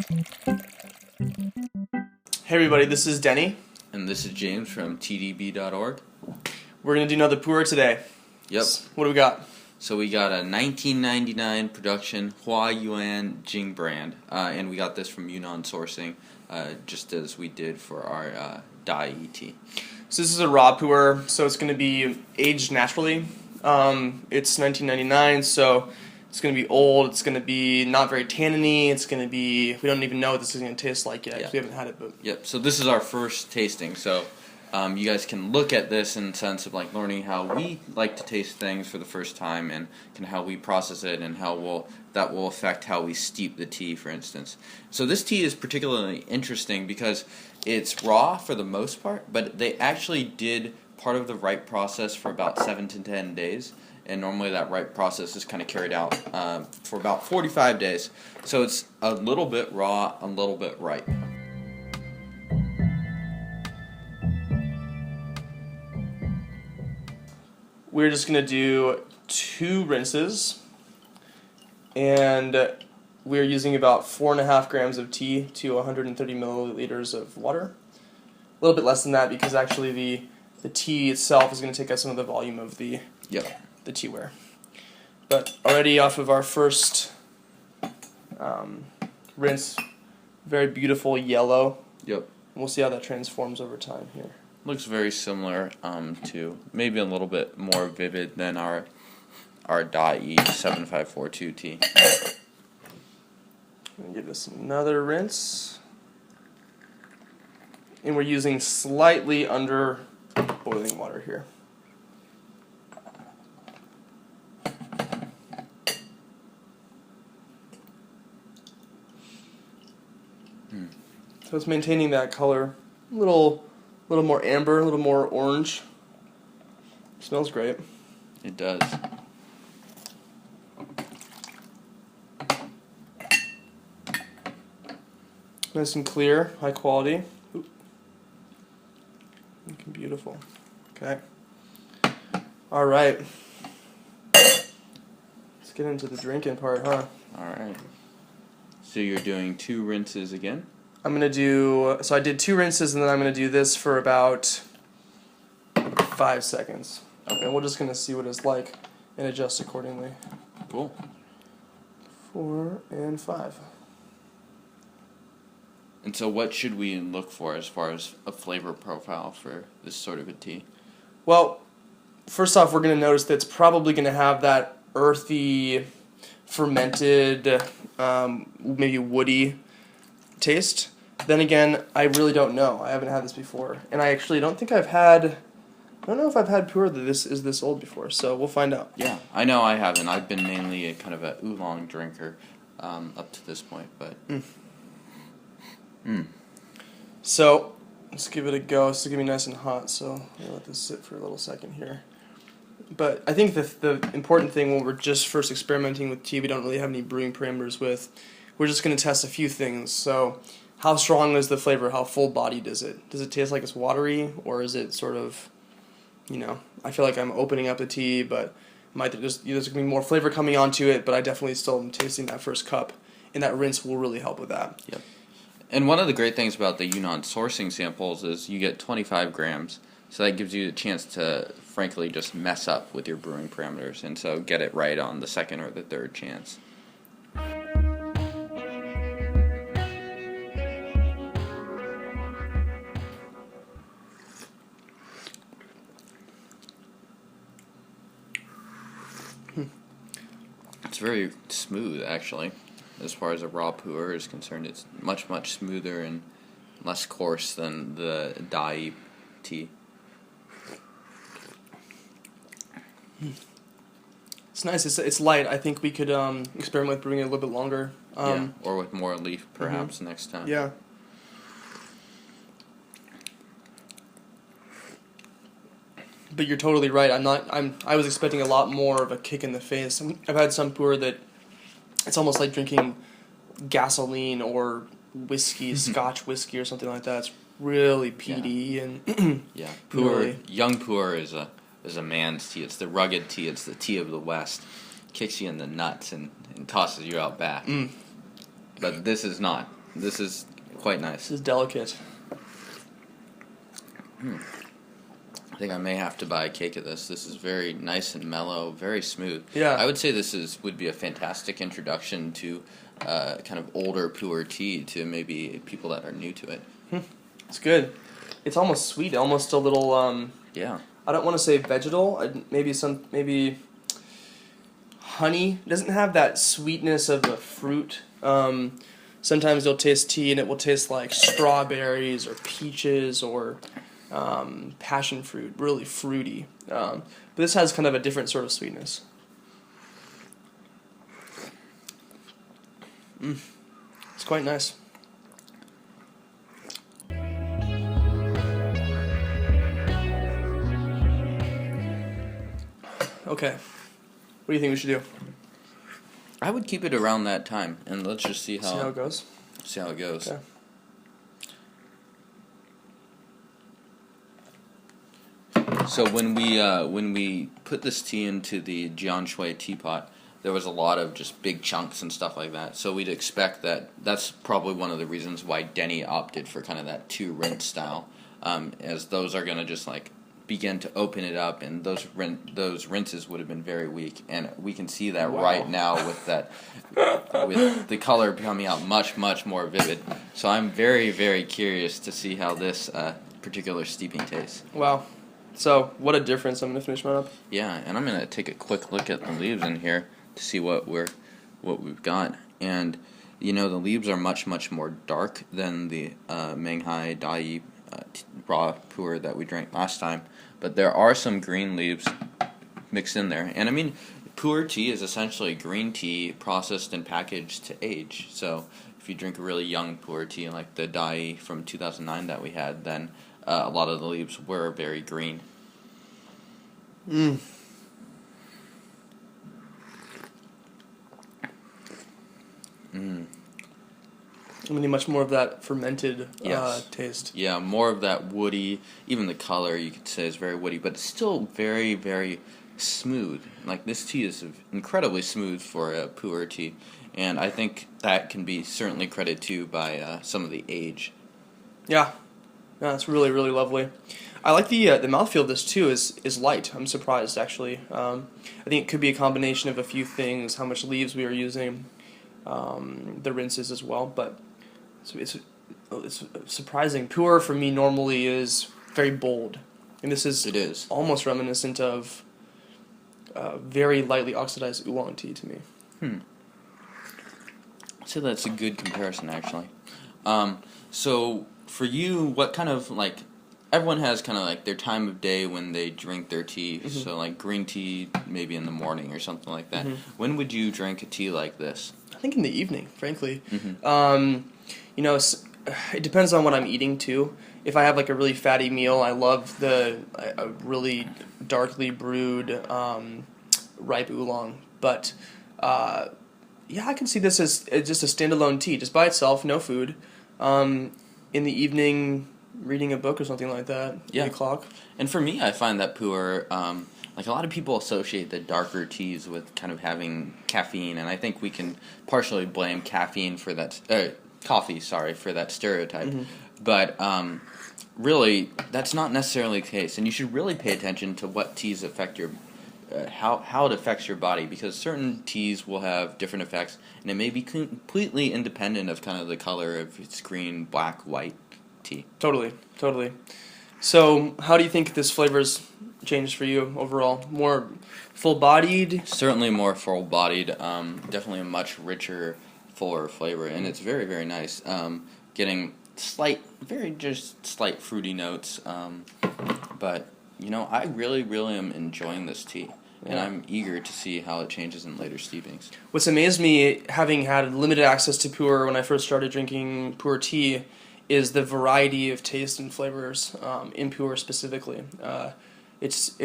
Hey everybody, this is Denny. And this is James from TeaDB.org. We're going to do another Pu'erh today. Yep. What do we got? So we got a 1999 production Hua Yuan Jing Brand, and we got this from Yunnan Sourcing, just as we did for our dye tea. So this is a raw Pu'erh, so it's going to be aged naturally. It's 1999, so it's going to be old. It's going to be not very tanniny. It's going to be, we don't even know what this is going to taste like yet because we haven't had it. But Yep. So this is our first tasting. So you guys can look at this in the sense of like learning how we like to taste things for the first time, and kind of how we process it, and how that will affect how we steep the tea, for instance. So this tea is particularly interesting because it's raw for the most part, but they actually did part of the ripe process for about 7 to 10 days. And normally that ripe process is kind of carried out for about 45 days. So it's a little bit raw, a little bit ripe. we're just going to do 2 rinses. And we're using about 4.5 grams of tea to 130 milliliters of water. A little bit less than that because actually the tea itself is going to take up some of the volume of the teaware. But already off of our first rinse, very beautiful yellow. Yep. We'll see how that transforms over time here. Looks very similar to maybe a little bit more vivid than our Dai 7542 tea. I'm going to give this another rinse. And we're using slightly under boiling water here. So it's maintaining that color, a little more amber, a little more orange. Smells great. It does. Nice and clear, high quality. Ooh. Looking beautiful. Okay. All right. Let's get into the drinking part, huh? All right. So you're doing 2 rinses again? I'm going to do, so I did 2 rinses and then I'm going to do this for about 5 seconds. Okay. And we're just going to see what it's like and adjust accordingly. Cool. 4 and 5. And so what should we look for as far as a flavor profile for this sort of a tea? Well, first off, we're going to notice that it's probably going to have that earthy, fermented, maybe woody taste. Then again, I really don't know. I haven't had this before. And I actually don't think I don't know if I've had Pu'erh that is this old before, so we'll find out. Yeah, I know I haven't. I've been mainly a kind of a oolong drinker up to this point, but... So, let's give it a go. It's going to be nice and hot, so I'll let this sit for a little second here. But I think the important thing when we're just first experimenting with tea, we don't really have any brewing parameters with, we're just going to test a few things. So, how strong is the flavor? How full-bodied is it? Does it taste like it's watery, or is it sort of, I feel like I'm opening up the tea, but there's going to be more flavor coming onto it, but I definitely still am tasting that first cup, and that rinse will really help with that. Yep. And one of the great things about the Yunnan Sourcing samples is you get 25 grams, so that gives you a chance to, frankly, just mess up with your brewing parameters, and so get it right on the second or the third chance. It's very smooth, actually. As far as a raw Pu'erh is concerned, it's much, much smoother and less coarse than the Dai tea. It's nice. It's light. I think we could experiment with brewing it a little bit longer. Or with more leaf, perhaps, next time. Yeah. But you're totally right. I was expecting a lot more of a kick in the face. I've had some Pu'erh that it's almost like drinking gasoline or whiskey, Scotch whiskey or something like that. It's really peaty and yeah. Really. Young Pu'erh is a man's tea. It's the rugged tea. It's the tea of the West. Kicks you in the nuts and tosses you out back. But this is not This is quite nice. This is delicate. I think I may have to buy a cake of this. This is very nice and mellow, very smooth. Yeah. I would say would be a fantastic introduction to kind of older Pu'erh tea to maybe people that are new to it. It's good. It's almost sweet, almost a little. Yeah. I don't want to say vegetal. Maybe honey. It doesn't have that sweetness of the fruit. Sometimes you'll taste tea and it will taste like strawberries or peaches or passion fruit, really fruity. But this has kind of a different sort of sweetness. It's quite nice. Okay. What do you think we should do? I would keep it around that time, and let's just see how it goes. See how it goes. Okay. So when we put this tea into the Jianshui teapot, there was a lot of just big chunks and stuff like that. So we'd expect that's probably one of the reasons why Denny opted for kind of that 2 rinse style, as those are gonna just like begin to open it up, and those rinses would have been very weak, and we can see that right now with the color coming out much more vivid. So I'm very, very curious to see how this particular steeping tastes. Wow. So what a difference. I'm gonna finish mine up. Yeah, and I'm gonna take a quick look at the leaves in here to see what we've got. And the leaves are much more dark than the Menghai Dai raw pu'erh that we drank last time, but there are some green leaves mixed in there. And I mean, pu'erh tea is essentially green tea processed and packaged to age. So if you drink a really young pu'erh tea like the Dai from 2009 that we had, then a lot of the leaves were very green. I'm gonna need much more of that fermented taste. Yeah, more of that woody. Even the color, you could say, is very woody, but it's still very, very smooth. Like, this tea is incredibly smooth for a pu'erh tea, and I think that can be certainly credited to by some of the age. Yeah, it's really lovely. I like the mouthfeel of this too. Is light. I'm surprised actually. I think it could be a combination of a few things. How much leaves we are using, the rinses as well, but. It's surprising. Pu'erh for me normally is very bold, and this is almost reminiscent of very lightly oxidized oolong tea to me. I'd say that's a good comparison, actually. So for you, what kind of everyone has kind of like their time of day when they drink their tea. Mm-hmm. So like green tea maybe in the morning or something like that. Mm-hmm. When would you drink a tea like this? I think in the evening, frankly. Mm-hmm. It depends on what I'm eating too. If I have like a really fatty meal, I love a really darkly brewed ripe oolong. But I can see this as just a standalone tea, just by itself, no food. In the evening, reading a book or something like that. 8 o'clock. And for me, I find that pu'erh, like a lot of people associate the darker teas with kind of having caffeine, and I think we can partially blame caffeine for that. Coffee, for that stereotype. Mm-hmm. But really, that's not necessarily the case, and you should really pay attention to what teas affect your, how it affects your body, because certain teas will have different effects, and it may be completely independent of kind of the color of its green, black, white tea. Totally. So, how do you think this flavor's changed for you overall? More full-bodied? Certainly more full-bodied. Definitely a much richer, fuller flavor, and it's very, very nice. Getting slight fruity notes, but I really am enjoying this tea, and I'm eager to see how it changes in later steepings. What's amazed me, having had limited access to pu'erh when I first started drinking pu'erh tea, is the variety of taste and flavors in pu'erh specifically. It's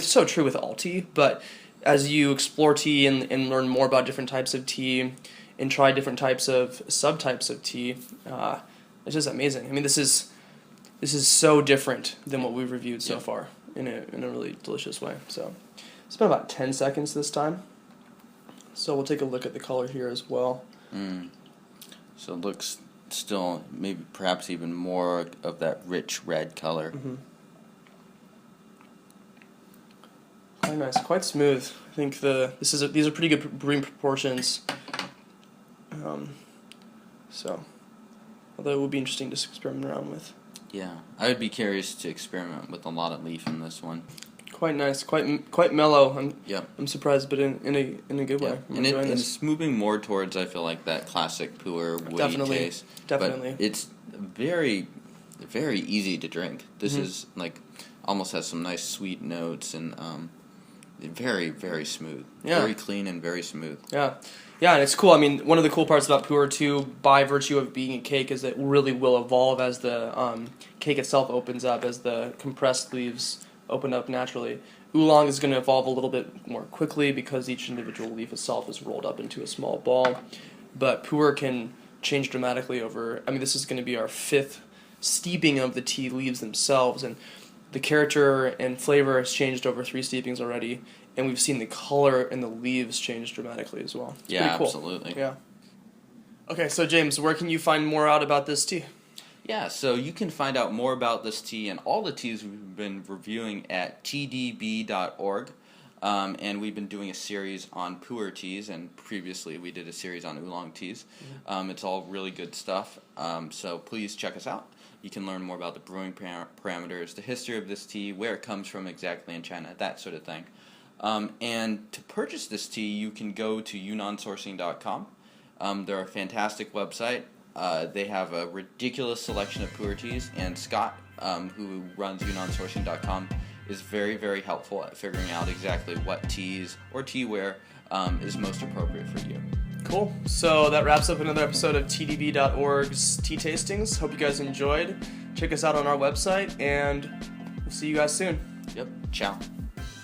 so true with all tea, but as you explore tea and learn more about different types of tea and try different types of subtypes of tea, it's just amazing. I mean, this is so different than what we've reviewed so far in a really delicious way. So it's been about 10 seconds this time. So we'll take a look at the color here as well. So it looks still maybe perhaps even more of that rich red color. Mm-hmm. Quite nice, quite smooth. I think these are pretty good brewing proportions. So, although it would be interesting to experiment around with. Yeah, I would be curious to experiment with a lot of leaf in this one. Quite nice, quite mellow. Yep. I'm surprised, but in a good way. And it's moving more towards, I feel like, that classic Pu'erh woody taste. Definitely. But it's very, very easy to drink. This is like almost has some nice sweet notes and very, very smooth. Yeah. Very clean and very smooth. Yeah. Yeah, and it's cool. I mean, one of the cool parts about Pu'erh, too, by virtue of being a cake, is that it really will evolve as the cake itself opens up, as the compressed leaves open up naturally. Oolong is going to evolve a little bit more quickly because each individual leaf itself is rolled up into a small ball. But Pu'erh can change dramatically over... I mean, this is going to be our 5th steeping of the tea leaves themselves, and the character and flavor has changed over 3 steepings already. And we've seen the color and the leaves change dramatically as well. It's pretty cool. Absolutely. Yeah. Okay, so James, where can you find more out about this tea? Yeah, so you can find out more about this tea and all the teas we've been reviewing at TeaDB.org. And we've been doing a series on Pu'erh teas, and previously we did a series on oolong teas. It's all really good stuff, so please check us out. You can learn more about the brewing parameters, the history of this tea, where it comes from exactly in China, that sort of thing. And to purchase this tea, you can go to YunnanSourcing.com. They're a fantastic website. They have a ridiculous selection of Pu'erh teas, and Scott, who runs YunnanSourcing.com, is very, very helpful at figuring out exactly what teas or teaware is most appropriate for you. Cool. So that wraps up another episode of TeaDB.org's Tea Tastings. Hope you guys enjoyed. Check us out on our website, and we'll see you guys soon. Yep. Ciao.